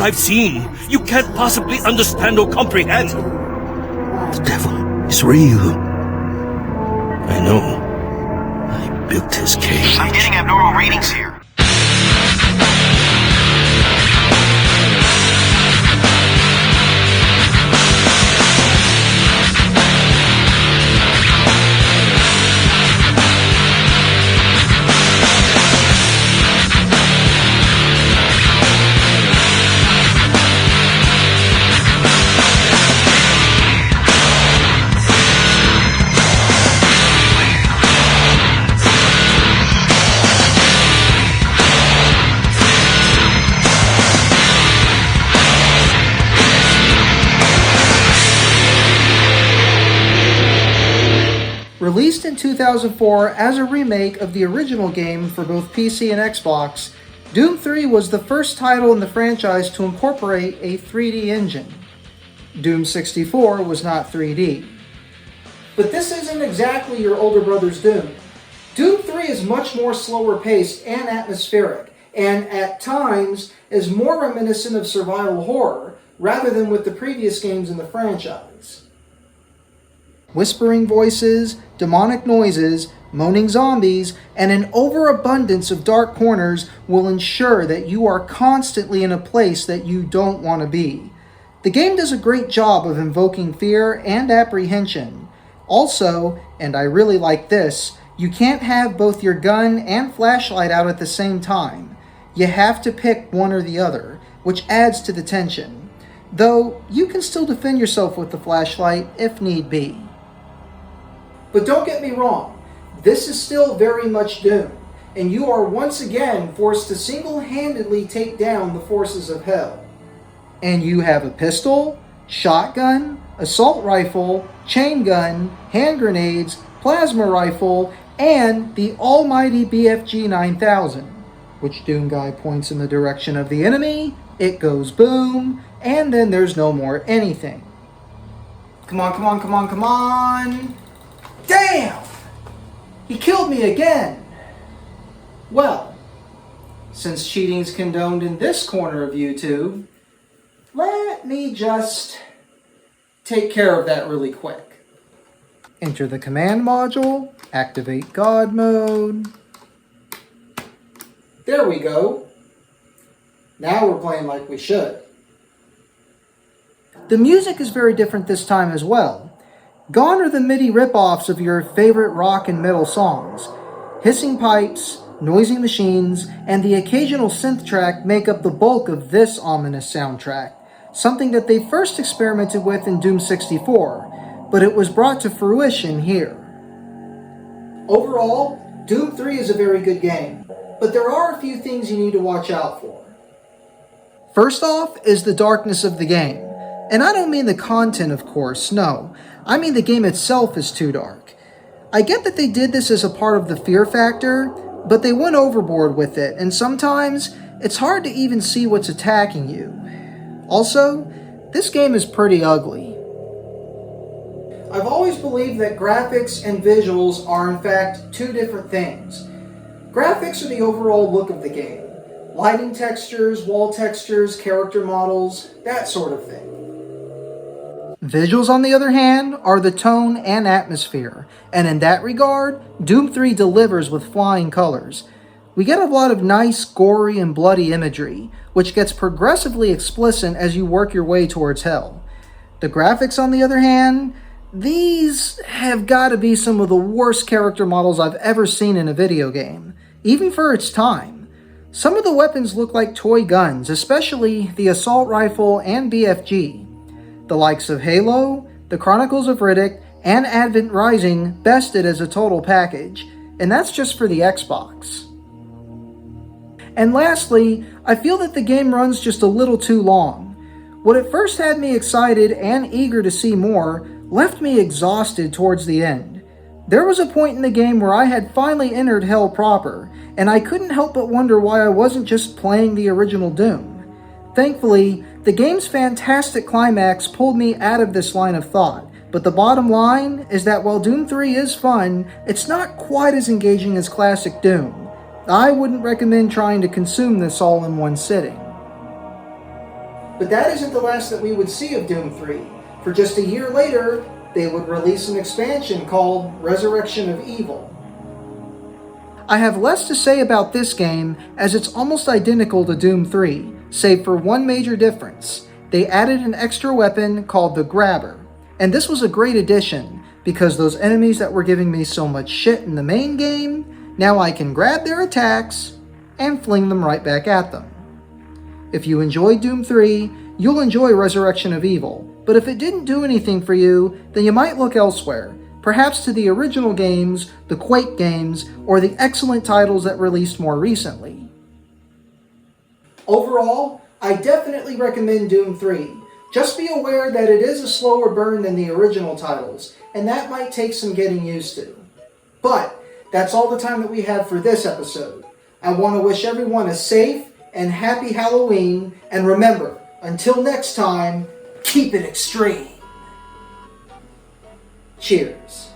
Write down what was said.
I've seen, you can't possibly understand or comprehend. The devil is real. I know. I built his cage. I'm getting abnormal readings here. Released in 2004 as a remake of the original game for both PC and Xbox, Doom 3 was the first title in the franchise to incorporate a 3D engine. Doom 64 was not 3D. But this isn't exactly your older brother's Doom. Doom 3 is much more slower paced and atmospheric, and at times is more reminiscent of survival horror, rather than with the previous games in the franchise. Whispering voices, demonic noises, moaning zombies, and an overabundance of dark corners will ensure that you are constantly in a place that you don't want to be. The game does a great job of invoking fear and apprehension. Also, and I really like this, you can't have both your gun and flashlight out at the same time. You have to pick one or the other, which adds to the tension. Though, you can still defend yourself with the flashlight if need be. But don't get me wrong, this is still very much Doom, and you are once again forced to single-handedly take down the forces of hell. And you have a pistol, shotgun, assault rifle, chain gun, hand grenades, plasma rifle, and the almighty BFG 9000, which Doom Guy points in the direction of the enemy, it goes boom, and then there's no more anything. Come on, come on, come on, come on! Damn! He killed me again! Well, since cheating's condoned in this corner of YouTube, let me just take care of that really quick. Enter the command module, activate God mode. There we go. Now we're playing like we should. The music is very different this time as well. Gone are the MIDI rip-offs of your favorite rock and metal songs. Hissing pipes, noisy machines, and the occasional synth track make up the bulk of this ominous soundtrack, something that they first experimented with in Doom 64, but it was brought to fruition here. Overall, Doom 3 is a very good game, but there are a few things you need to watch out for. First off is the darkness of the game. And I don't mean the content, of course, no. I mean the game itself is too dark. I get that they did this as a part of the fear factor, but they went overboard with it, and sometimes it's hard to even see what's attacking you. Also, this game is pretty ugly. I've always believed that graphics and visuals are in fact two different things. Graphics are the overall look of the game. Lighting textures, wall textures, character models, that sort of thing. Visuals, on the other hand, are the tone and atmosphere, and in that regard, Doom 3 delivers with flying colors. We get a lot of nice, gory, and bloody imagery, which gets progressively explicit as you work your way towards hell. The graphics, on the other hand, these have got to be some of the worst character models I've ever seen in a video game, even for its time. Some of the weapons look like toy guns, especially the assault rifle and BFG. The likes of Halo, The Chronicles of Riddick, and Advent Rising bested as a total package, and that's just for the Xbox. And lastly, I feel that the game runs just a little too long. What at first had me excited and eager to see more, left me exhausted towards the end. There was a point in the game where I had finally entered Hell proper, and I couldn't help but wonder why I wasn't just playing the original Doom. Thankfully, the game's fantastic climax pulled me out of this line of thought, but the bottom line is that while Doom 3 is fun, it's not quite as engaging as classic Doom. I wouldn't recommend trying to consume this all in one sitting. But that isn't the last that we would see of Doom 3, for just a year later, they would release an expansion called Resurrection of Evil. I have less to say about this game as it's almost identical to Doom 3, save for one major difference. They added an extra weapon called the Grabber, and this was a great addition because those enemies that were giving me so much shit in the main game, now I can grab their attacks and fling them right back at them. If you enjoyed Doom 3, you'll enjoy Resurrection of Evil, but if it didn't do anything for you, then you might look elsewhere, perhaps to the original games, the Quake games, or the excellent titles that released more recently. Overall, I definitely recommend Doom 3. Just be aware that it is a slower burn than the original titles, and that might take some getting used to. But that's all the time that we have for this episode. I want to wish everyone a safe and happy Halloween, and remember, until next time, keep it extreme. Cheers.